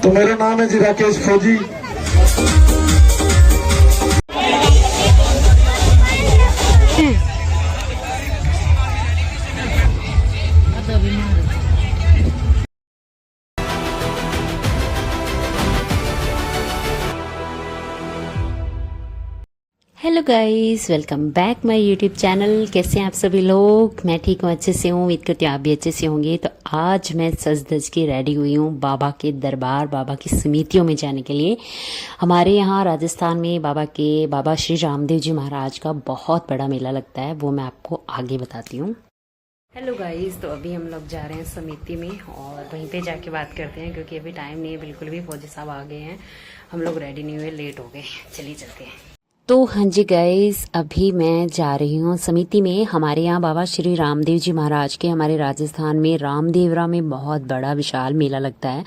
तो मेरा नाम है जी राकेश फौजी। Hello guys, welcome back my YouTube channel. कैसे हैं आप सभी लोग? मैं ठीक हूँ, अच्छे से हूँ। उम्मीद करती हूँ आप भी अच्छे से होंगे। तो आज मैं सज धज के रेडी हुई हूँ बाबा के दरबार, बाबा की समितियों में जाने के लिए। हमारे यहाँ राजस्थान में बाबा श्री रामदेव जी महाराज का बहुत बड़ा मेला लगता है, वो मैं आपको आगे बताती हूँ। हेलो गाइस, तो अभी हम लोग जा रहे हैं समिति में और वहीं पे जाके बात करते हैं, क्योंकि अभी टाइम नहीं है बिल्कुल भी। फौजी साहब आ गए हैं, हम लोग रेडी नहीं हुए, लेट हो गए। चलिए चलते हैं। तो हाँ जी गाइस, अभी मैं जा रही हूँ समिति में। हमारे यहाँ बाबा श्री रामदेव जी महाराज के, हमारे राजस्थान में रामदेवरा में बहुत बड़ा विशाल मेला लगता है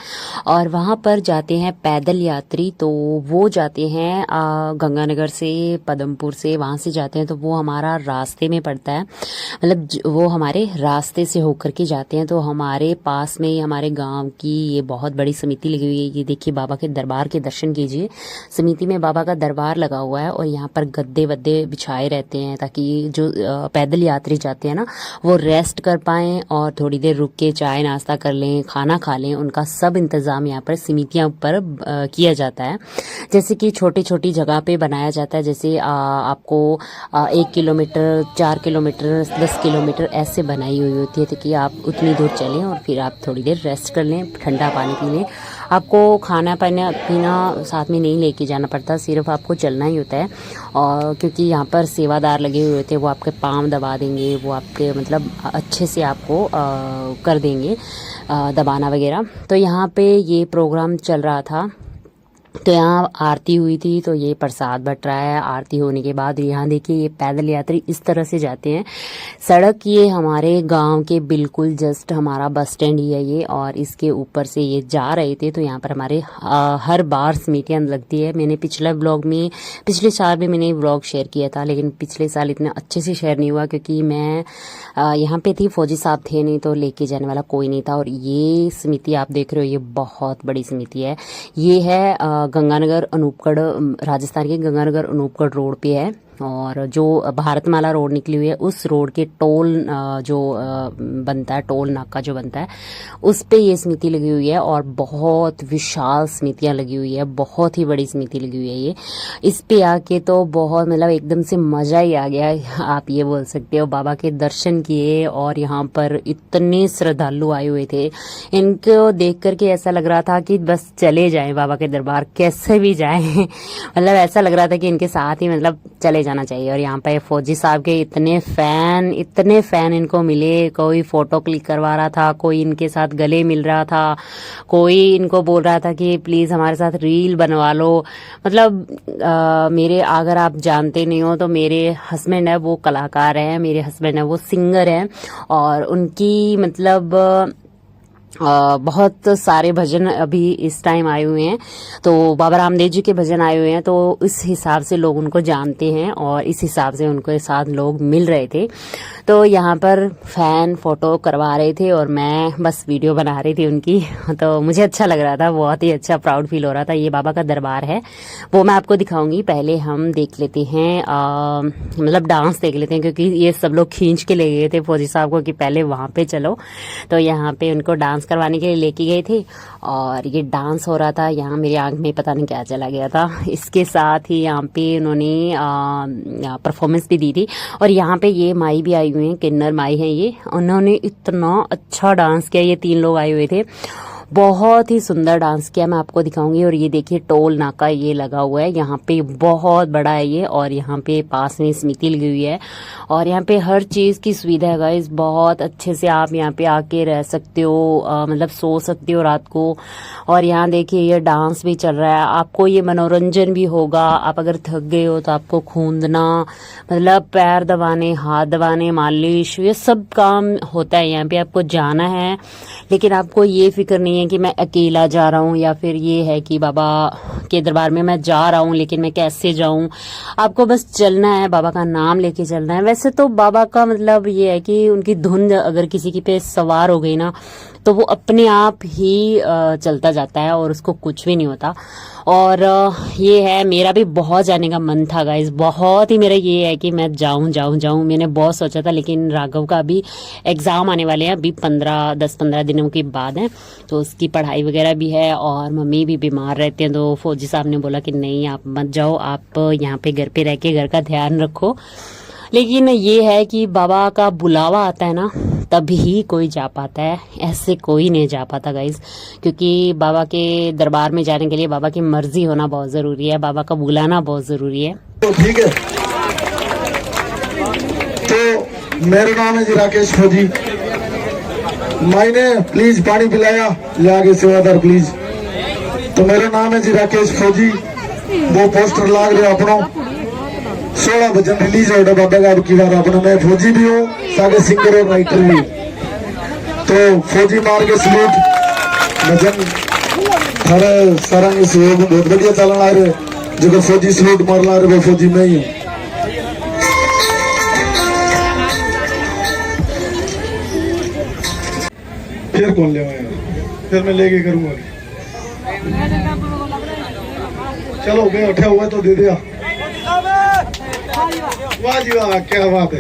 और वहाँ पर जाते हैं पैदल यात्री। तो वो जाते हैं गंगानगर से, पदमपुर से, वहाँ से जाते हैं। तो वो हमारा रास्ते में पड़ता है, मतलब वो हमारे रास्ते से होकर के जाते हैं। तो हमारे पास में ही हमारे गाँव की ये बहुत बड़ी समिति लगी हुई है। ये देखिए, बाबा के दरबार के दर्शन कीजिए। समिति में बाबा का दरबार लगा हुआ है और यहाँ पर गद्दे वद्दे बिछाए रहते हैं, ताकि जो पैदल यात्री जाते हैं ना, वो रेस्ट कर पाएं और थोड़ी देर रुक के चाय नाश्ता कर लें, खाना खा लें। उनका सब इंतज़ाम यहाँ पर समितियाँ पर किया जाता है। जैसे कि छोटी छोटी जगह पे बनाया जाता है, जैसे आपको 1 किलोमीटर, 4 किलोमीटर, 10 किलोमीटर ऐसे बनाई हुई होती है, ताकि आप उतनी दूर चलें और फिर आप थोड़ी देर रेस्ट कर लें, ठंडा पानी पी लें। आपको खाना पीना साथ में नहीं लेके जाना पड़ता, सिर्फ आपको चलना ही होता है। और क्योंकि यहाँ पर सेवादार लगे हुए होते हैं, वो आपके पाँव दबा देंगे, वो आपके मतलब अच्छे से आपको कर देंगे दबाना वगैरह। तो यहाँ पे ये प्रोग्राम चल रहा था, तो यहाँ आरती हुई थी, तो ये प्रसाद बट रहा है। आरती होने के बाद यहाँ देखिए, ये पैदल यात्री इस तरह से जाते हैं। सड़क ये हमारे गांव के बिल्कुल जस्ट हमारा बस स्टैंड ही है ये, और इसके ऊपर से ये जा रहे थे। तो यहाँ पर हमारे हर बार समितियाँ लगती है। मैंने पिछले साल भी मैंने व्लॉग शेयर किया था, लेकिन पिछले साल इतना अच्छे से शेयर नहीं हुआ, क्योंकि मैं यहाँ पे थी, फौजी साहब थे नहीं, तो लेके जाने वाला कोई नहीं था। और ये समिति आप देख रहे हो, ये बहुत बड़ी समिति है। ये है गंगानगर अनूपगढ़, राजस्थान के गंगानगर अनूपगढ़ रोड पे है। और जो भारतमाला रोड निकली हुई है, उस रोड के टोल जो बनता है, टोल नाका जो बनता है, उस पे ये समिति लगी हुई है। और बहुत विशाल समितियां लगी हुई है, बहुत ही बड़ी समिति लगी हुई है ये। इस पे आके तो बहुत मतलब एकदम से मजा ही आ गया, आप ये बोल सकते हो। बाबा के दर्शन किए और यहाँ पर इतने श्रद्धालु आए हुए थे, इनको देख करके ऐसा लग रहा था कि बस चले जाएं बाबा के दरबार, कैसे भी जाएं मतलब ऐसा लग रहा था कि इनके साथ ही मतलब चले जाना चाहिए। और यहाँ पे फौजी साहब के इतने फैन इनको मिले। कोई फोटो क्लिक करवा रहा था, कोई इनके साथ गले मिल रहा था, कोई इनको बोल रहा था कि प्लीज हमारे साथ रील बनवा लो। मतलब मेरे, अगर आप जानते नहीं हो तो मेरे हस्बैंड है वो कलाकार हैं, मेरे हस्बैंड है वो सिंगर हैं, और उनकी मतलब बहुत सारे भजन अभी इस टाइम आए हुए हैं। तो बाबा रामदेव जी के भजन आए हुए हैं, तो इस हिसाब से लोग उनको जानते हैं और इस हिसाब से उनके साथ लोग मिल रहे थे। तो यहाँ पर फैन फोटो करवा रहे थे और मैं बस वीडियो बना रही थी उनकी। तो मुझे अच्छा लग रहा था, बहुत ही अच्छा, प्राउड फील हो रहा था। ये बाबा का दरबार है, वो मैं आपको दिखाऊंगी। पहले हम देख लेते हैं, मतलब डांस देख लेते हैं, क्योंकि ये सब लोग खींच के ले गए थे फौजी साहब को कि पहले वहाँ पे चलो। तो यहाँ पे उनको डांस करवाने के लिए लेके गए थे और ये डांस हो रहा था। यहाँ मेरी आंख में पता नहीं क्या चला गया था। इसके साथ ही यहाँ पे उन्होंने परफॉर्मेंस भी दी थी। और यहाँ पे ये माई भी आई हुई हैं, किन्नर माई हैं ये, उन्होंने इतना अच्छा डांस किया। ये 3 लोग आए हुए थे, बहुत ही सुंदर डांस किया, मैं आपको दिखाऊंगी। और ये देखिए, टोल नाका ये लगा हुआ है, यहाँ पे बहुत बड़ा है ये, और यहाँ पे पास में समिति लगी हुई है और यहाँ पे हर चीज की सुविधा है गाइस। बहुत अच्छे से आप यहाँ पे आके रह सकते हो, मतलब सो सकते हो रात को। और यहाँ देखिए, ये डांस भी चल रहा है, आपको ये मनोरंजन भी होगा। आप अगर थक गए हो तो आपको खूंदना, मतलब पैर दबाने, हाथ दबाने, मालिश, ये सब काम होता है यहाँ पे। आपको जाना है, लेकिन आपको ये फिक्र नहीं है कि मैं अकेला जा रहा हूँ, या फिर ये है कि बाबा के दरबार में मैं जा रहा हूँ लेकिन मैं कैसे जाऊँ। आपको बस चलना है, बाबा का नाम लेके चलना है। वैसे तो बाबा का मतलब ये है कि उनकी धुन अगर किसी की पे सवार हो गई ना, तो वो अपने आप ही चलता जाता है और उसको कुछ भी नहीं होता। और ये है, मेरा भी बहुत जाने का मन था गाइस, बहुत ही मेरा ये है कि मैं जाऊं। मैंने बहुत सोचा था, लेकिन राघव का अभी एग्ज़ाम आने वाले हैं, अभी 10-15 दिनों के बाद हैं, तो उसकी पढ़ाई वगैरह भी है और मम्मी भी बीमार रहते हैं। तो फौजी साहब ने बोला कि नहीं आप मत जाओ, आप यहाँ पे घर पे रह के घर का ध्यान रखो। लेकिन ये है कि बाबा का बुलावा आता है ना, तभी कोई जा पाता है, ऐसे कोई नहीं जा पाता गाइज। क्योंकि बाबा के दरबार में जाने के लिए बाबा की मर्जी होना बहुत ज़रूरी है, बाबा का बुलाना बहुत ज़रूरी है। तो ठीक है, तो मेरा नाम है जी राकेश फौजी। मैंने प्लीज पानी पिलाया ले आगे सेवादार प्लीज। तो मेरा नाम है जी राकेश फौजी। वो पोस्टर लाग रहे अपनों 16 भजन रिलीज हो बाबा का की बार अपना। मैं फौजी भी हूँ, सागे सिंगर और राइटर भी। तो फौजी मार के सलूट भजन थारे सारंग सहयोग बहुत बढ़िया चलन आ रहे। जो फौजी सलूट मार ला रहे वो फौजी मैं ही हूँ। फिर कौन ले फिर मैं लेके करूंगा। चलो भाई उठा हुआ तो दे दिया। वाह जी वाह, क्या बात है।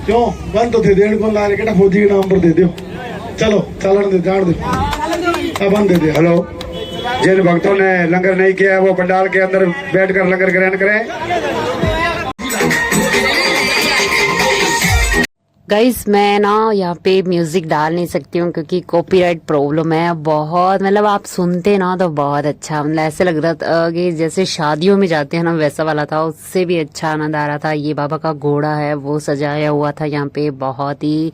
क्यों बंद तो थे देड़ को ला रहे, फौजी के नाम पर दे दो। चलो चलन दे, जान दे, अब बंद दे दे। हेलो, जिन भक्तों ने लंगर नहीं किया है वो पंडाल के अंदर बैठकर लंगर ग्रहण करें। गाइस मैं ना यहाँ पे म्यूजिक डाल नहीं सकती हूँ क्योंकि कॉपीराइट प्रॉब्लम है बहुत। मतलब आप सुनते ना तो बहुत अच्छा, मतलब ऐसे लग रहा था कि जैसे शादियों में जाते हैं ना वैसा वाला था, उससे भी अच्छा आनंद आ रहा था। ये बाबा का घोड़ा है वो सजाया हुआ था यहाँ पे, बहुत ही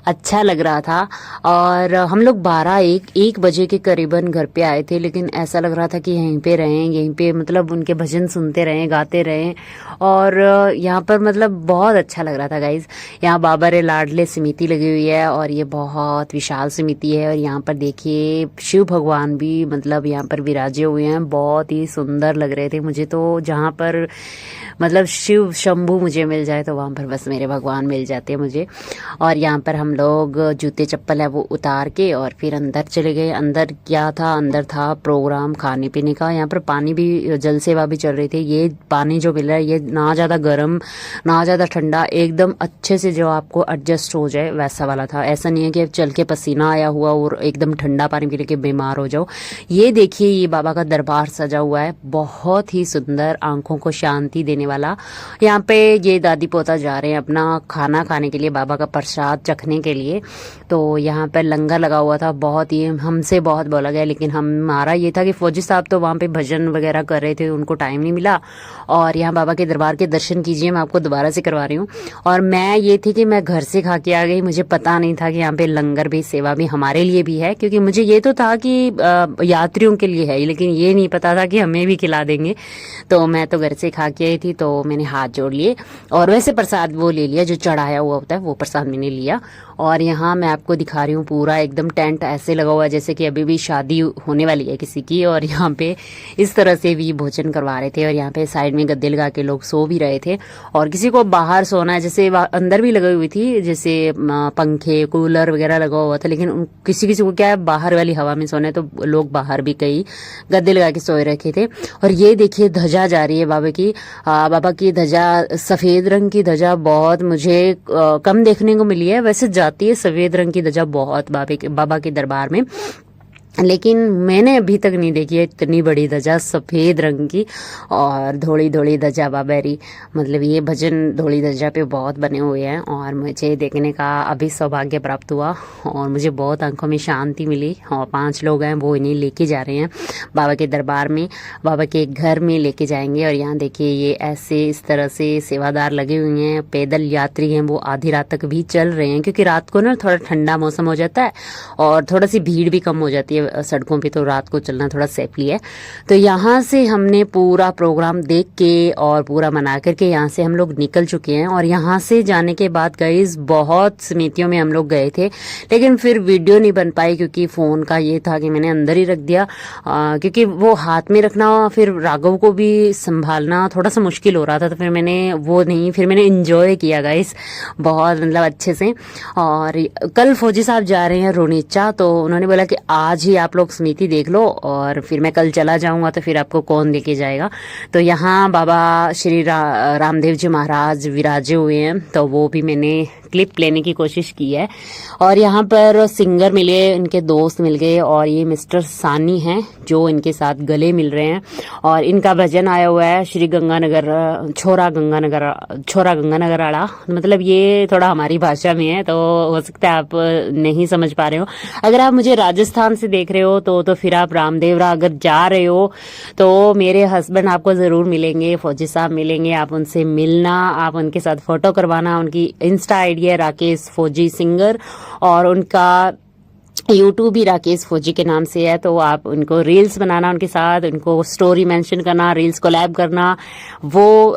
अच्छा लग रहा था। और हम लोग 1 बजे के करीबन घर पे आए थे, लेकिन ऐसा लग रहा था कि यहीं पे रहें, यहीं पे मतलब उनके भजन सुनते रहें, गाते रहें। और यहाँ पर मतलब बहुत अच्छा लग रहा था गाइज। यहाँ बाबा रे लाडले समिति लगी हुई है और ये बहुत विशाल समिति है। और यहाँ पर देखिए शिव भगवान भी मतलब यहाँ पर विराजे हुए हैं, बहुत ही सुंदर लग रहे थे मुझे तो। जहाँ पर मतलब शिव शंभू मुझे मिल जाए तो वहाँ पर बस मेरे भगवान मिल जाते हैं मुझे। और यहाँ पर हम लोग जूते चप्पल है वो उतार के और फिर अंदर चले गए। अंदर क्या था, अंदर था प्रोग्राम खाने पीने का। यहाँ पर पानी भी, जल सेवा भी चल रही थी। ये पानी जो मिल रहा है ये ना ज़्यादा गर्म ना ज़्यादा ठंडा, एकदम अच्छे से जो आपको एडजस्ट हो जाए वैसा वाला था। ऐसा नहीं है कि चल के पसीना आया हुआ और एकदम ठंडा पानी पी के बीमार हो जाओ। ये देखिए ये बाबा का दरबार सजा हुआ है, बहुत ही सुंदर, आंखों को शांति देने वाला। यहाँ पे ये दादी पोता जा रहे हैं अपना खाना खाने के लिए, बाबा का प्रसाद चखने के लिए। तो यहाँ पर लंगर लगा हुआ था, बहुत ही हमसे बहुत बोला गया, लेकिन हमारा ये था कि फौजी साहब तो वहाँ पे भजन वगैरह कर रहे थे, उनको टाइम नहीं मिला। और यहाँ बाबा के दरबार के दर्शन कीजिए, मैं आपको दोबारा से करवा रही हूँ। और मैं ये थी कि मैं घर से खा के आ गई, मुझे पता नहीं था कि यहाँ पे लंगर भी सेवा भी हमारे लिए भी है, क्योंकि मुझे ये तो था कि यात्रियों के लिए है, लेकिन ये नहीं पता था कि हमें भी खिला देंगे। तो मैं तो घर से खा के आई थी, तो मैंने हाथ जोड़ लिए और वैसे प्रसाद वो ले लिया जो चढ़ाया हुआ होता है, वो प्रसाद मैंने लिया। और यहाँ मैं आपको दिखा रही हूँ पूरा एकदम टेंट ऐसे लगा हुआ है जैसे कि अभी भी शादी होने वाली है किसी की। और यहाँ पे इस तरह से भी भोजन करवा रहे थे। और यहाँ पे साइड में गद्दे लगा के लोग सो भी रहे थे। और किसी को बाहर सोना है, जैसे अंदर भी लगी हुई थी, जैसे पंखे कूलर वगैरह लगा हुआ था, लेकिन किसी किसी को क्या है बाहर वाली हवा में सोना है, तो लोग बाहर भी कई गद्दे लगा के सोए रखे थे। और ये देखिए ध्वजा जा रही है बाबा की ध्वजा, सफेद रंग की ध्वजा बहुत मुझे कम देखने को मिली है। वैसे जाती है सफेद रंग की ध्वजा बहुत बाबा के दरबार में, लेकिन मैंने अभी तक नहीं देखी है इतनी बड़ी ध्वजा सफ़ेद रंग की। और धोली धोली ध्वजा बाबेरी, मतलब ये भजन धोली ध्वजा पे बहुत बने हुए हैं और मुझे देखने का अभी सौभाग्य प्राप्त हुआ और मुझे बहुत आंखों में शांति मिली। और 5 लोग हैं वो इन्हें लेके जा रहे हैं बाबा के दरबार में, बाबा के घर में लेके जाएंगे। और यहाँ देखिए ये ऐसे इस तरह से सेवादार लगे हुए हैं, पैदल यात्री हैं वो आधी रात तक भी चल रहे हैं, क्योंकि रात को ना थोड़ा ठंडा मौसम हो जाता है और थोड़ा सी भीड़ भी कम हो जाती है। सड़कों पे तो रात को चलना थोड़ा सेफली है। तो यहाँ से हमने पूरा प्रोग्राम देख के और पूरा मना करके यहाँ से हम लोग निकल चुके हैं। और यहाँ से जाने के बाद गाइस बहुत समितियों में हम लोग गए थे, लेकिन फिर वीडियो नहीं बन पाई क्योंकि फ़ोन का ये था कि मैंने अंदर ही रख दिया, क्योंकि वो हाथ में रखना फिर राघव को भी संभालना थोड़ा सा मुश्किल हो रहा था। तो फिर मैंने इंजॉय किया गाइस बहुत, मतलब अच्छे से। और कल फौजी साहब जा रहे हैं रोनीचा, तो उन्होंने बोला कि आज ही आप लोग समिति देख लो और फिर मैं कल चला जाऊंगा तो फिर आपको कौन देके जाएगा। तो यहाँ बाबा श्री रामदेव जी महाराज विराजे हुए हैं, तो वो भी मैंने क्लिप लेने की कोशिश की है। और यहाँ पर सिंगर मिले, इनके दोस्त मिल गए, और ये मिस्टर सानी हैं जो इनके साथ गले मिल रहे हैं। और इनका भजन आया हुआ है श्री गंगानगर छोरा गंगानगर आड़ा, मतलब ये थोड़ा हमारी भाषा में है, तो हो सकता है आप नहीं समझ पा रहे हो। अगर आप मुझे राजस्थान से देख रहे हो तो फिर आप रामदेवरा अगर जा रहे हो तो मेरे हस्बैंड आपको जरूर मिलेंगे, फौजी साहब मिलेंगे, आप उनसे मिलना, आप उनके साथ फोटो करवाना। उनकी इंस्टा आईडी है राकेश फौजी सिंगर, और उनका यूट्यूब भी राकेश फौजी के नाम से है। तो आप उनको रील्स बनाना, उनके साथ उनको स्टोरी मेंशन करना, रील्स कोलैब करना, वो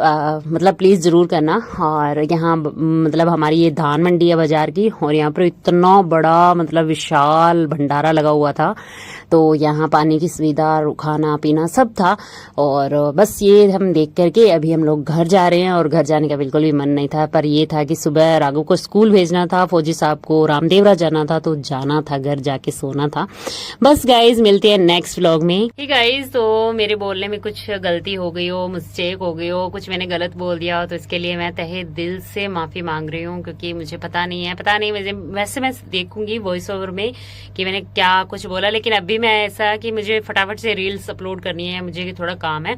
मतलब प्लीज जरूर करना। और यहाँ मतलब हमारी ये धान मंडी है बाजार की, और यहाँ पर इतना बड़ा मतलब विशाल भंडारा लगा हुआ था, तो यहाँ पानी की सुविधा, खाना पीना सब था। और बस ये हम देख करके अभी हम लोग घर जा रहे हैं, और घर जाने का बिल्कुल भी मन नहीं था, पर ये था कि सुबह राघव को स्कूल भेजना था, फौजी साहब को रामदेवरा जाना था, तो जाना था, घर जाके सोना था। बस गाइज मिलते हैं नेक्स्ट व्लॉग में। ठीक गाइज, तो मेरे बोलने में कुछ गलती हो गई हो, मिस्टेक हो गई हो, कुछ मैंने गलत बोल दिया हो, तो इसके लिए मैं तहे दिल से माफी मांग रही हूँ, क्योंकि मुझे पता नहीं वैसे मैं देखूंगी वॉइस ओवर में कि मैंने क्या कुछ बोला, लेकिन अभी मैं ऐसा कि मुझे फटाफट से रील्स अपलोड करनी है, मुझे थोड़ा काम है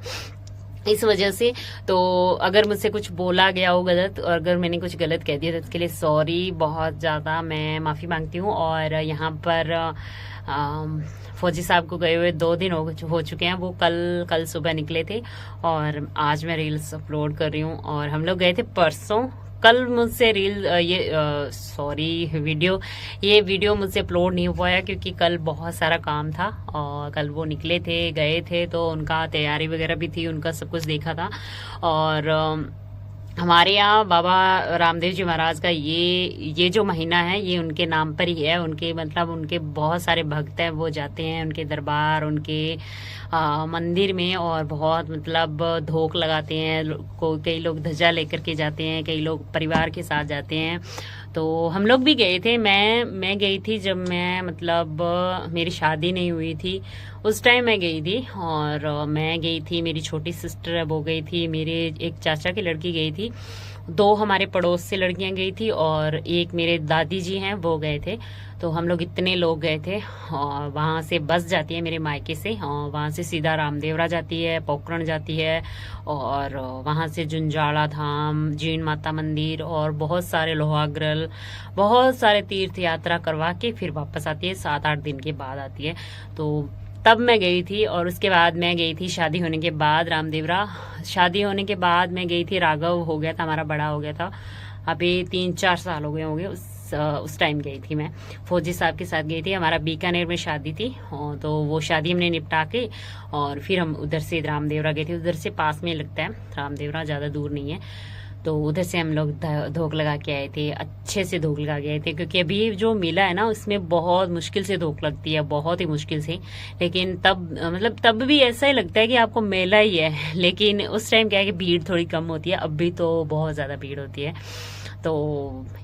इस वजह से। तो अगर मुझसे कुछ बोला गया हो गलत, और अगर मैंने कुछ गलत कह दिया तो इसके लिए सॉरी, बहुत ज़्यादा मैं माफ़ी मांगती हूँ। और यहाँ पर फौजी साहब को गए हुए 2 दिन हो चुके हैं, वो कल सुबह निकले थे, और आज मैं रील्स अपलोड कर रही हूँ। और हम लोग गए थे परसों, कल मुझसे वीडियो मुझसे अपलोड नहीं हो पाया क्योंकि कल बहुत सारा काम था, और कल वो निकले थे, गए थे, तो उनका तैयारी वगैरह भी थी, उनका सब कुछ देखा था। और हमारे यहाँ बाबा रामदेव जी महाराज का ये जो महीना है ये उनके नाम पर ही है। उनके मतलब उनके बहुत सारे भक्त हैं, वो जाते हैं उनके दरबार, उनके मंदिर में, और बहुत मतलब धोख लगाते हैं। कई लोग ध्वजा लेकर के जाते हैं, कई लोग परिवार के साथ जाते हैं। तो हम लोग भी गए थे, मैं गई थी जब मैं मतलब मेरी शादी नहीं हुई थी, उस टाइम मैं गई थी। और मैं गई थी, मेरी छोटी सिस्टर है वो गई थी, मेरे एक चाचा की लड़की गई थी, 2 हमारे पड़ोस से लड़कियां गई थी, और एक मेरे दादी जी हैं वो गए थे। तो हम लोग इतने लोग गए थे। और वहाँ से बस जाती है मेरे मायके से, और वहाँ से सीधा रामदेवरा जाती है, पोखरण जाती है, और वहाँ से जुंजाड़ा धाम, जीण माता मंदिर, और बहुत सारे लोहाग्रल, बहुत सारे तीर्थ यात्रा करवा के फिर वापस आती है, 7-8 दिन के बाद आती है। तो तब मैं गई थी। और उसके बाद मैं गई थी शादी होने के बाद रामदेवरा। शादी होने के बाद मैं गई थी, राघव हो गया था हमारा, बड़ा हो गया था, अभी 3-4 साल हो गए होंगे। उस टाइम गई थी मैं, फौजी साहब के साथ गई थी, हमारा बीकानेर में शादी थी। तो वो शादी हमने निपटा के और फिर हम उधर से रामदेवरा गए थे। उधर से पास में लगता है रामदेवरा, ज़्यादा दूर नहीं है। तो उधर से हम लोग धोख लगा के आए थे, अच्छे से धोख लगा के आए थे, क्योंकि अभी जो मेला है ना उसमें बहुत मुश्किल से धोख लगती है, बहुत ही मुश्किल से। लेकिन तब भी ऐसा ही लगता है कि आपको मेला ही है, लेकिन उस टाइम क्या है कि भीड़ थोड़ी कम होती है, अभी तो बहुत ज़्यादा भीड़ होती है। तो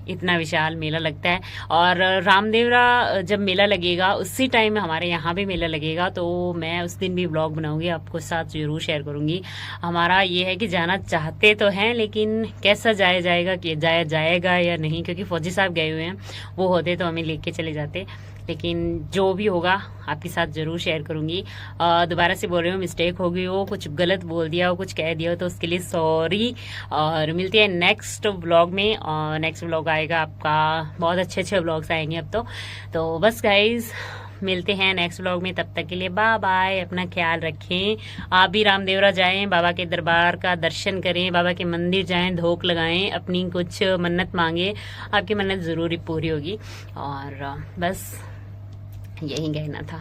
इतना विशाल मेला लगता है। और रामदेवरा जब मेला लगेगा उसी टाइम में हमारे यहाँ भी मेला लगेगा, तो मैं उस दिन भी व्लॉग बनाऊंगी, आपको साथ जरूर शेयर करूंगी। हमारा ये है कि जाना चाहते तो हैं, लेकिन कैसा जाया जाएगा या नहीं, क्योंकि फौजी साहब गए हुए हैं, वो होते तो हमें लेके चले जाते। लेकिन जो भी होगा आपके साथ जरूर शेयर करूंगी। दोबारा से बोल रही हूँ, मिस्टेक हो गई हो, कुछ गलत बोल दिया हो, कुछ कह दिया हो, तो उसके लिए सॉरी। और मिलते हैं नेक्स्ट व्लॉग में, और नेक्स्ट व्लॉग आएगा आपका, बहुत अच्छे व्लॉग्स आएंगे अब तो बस गाइज मिलते हैं नेक्स्ट व्लॉग में। तब तक के लिए बाय बाय, अपना ख्याल रखें। आप भी रामदेवरा जाएं, बाबा के दरबार का दर्शन करें, बाबा के मंदिर जाएं, धोख लगाएं, अपनी कुछ मन्नत मांगे, आपकी मन्नत जरूर पूरी होगी। और बस यही कहना था।